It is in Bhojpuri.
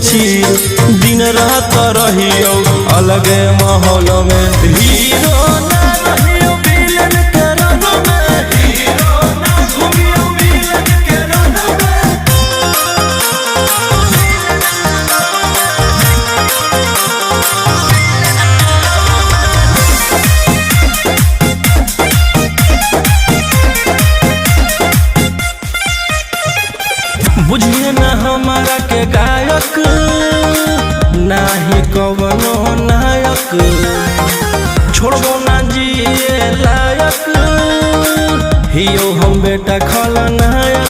छी दिन रात रहियो अलगे माहौल में। हीरो ना रहियो विलन के रंग में, हीरो ना घूमियो विलन के रंग में। बुझिए ना हमारा के गायक नाही कवनो नायक, छोड़बो ना जिए लायक, हियो हम बेटा खलनायक।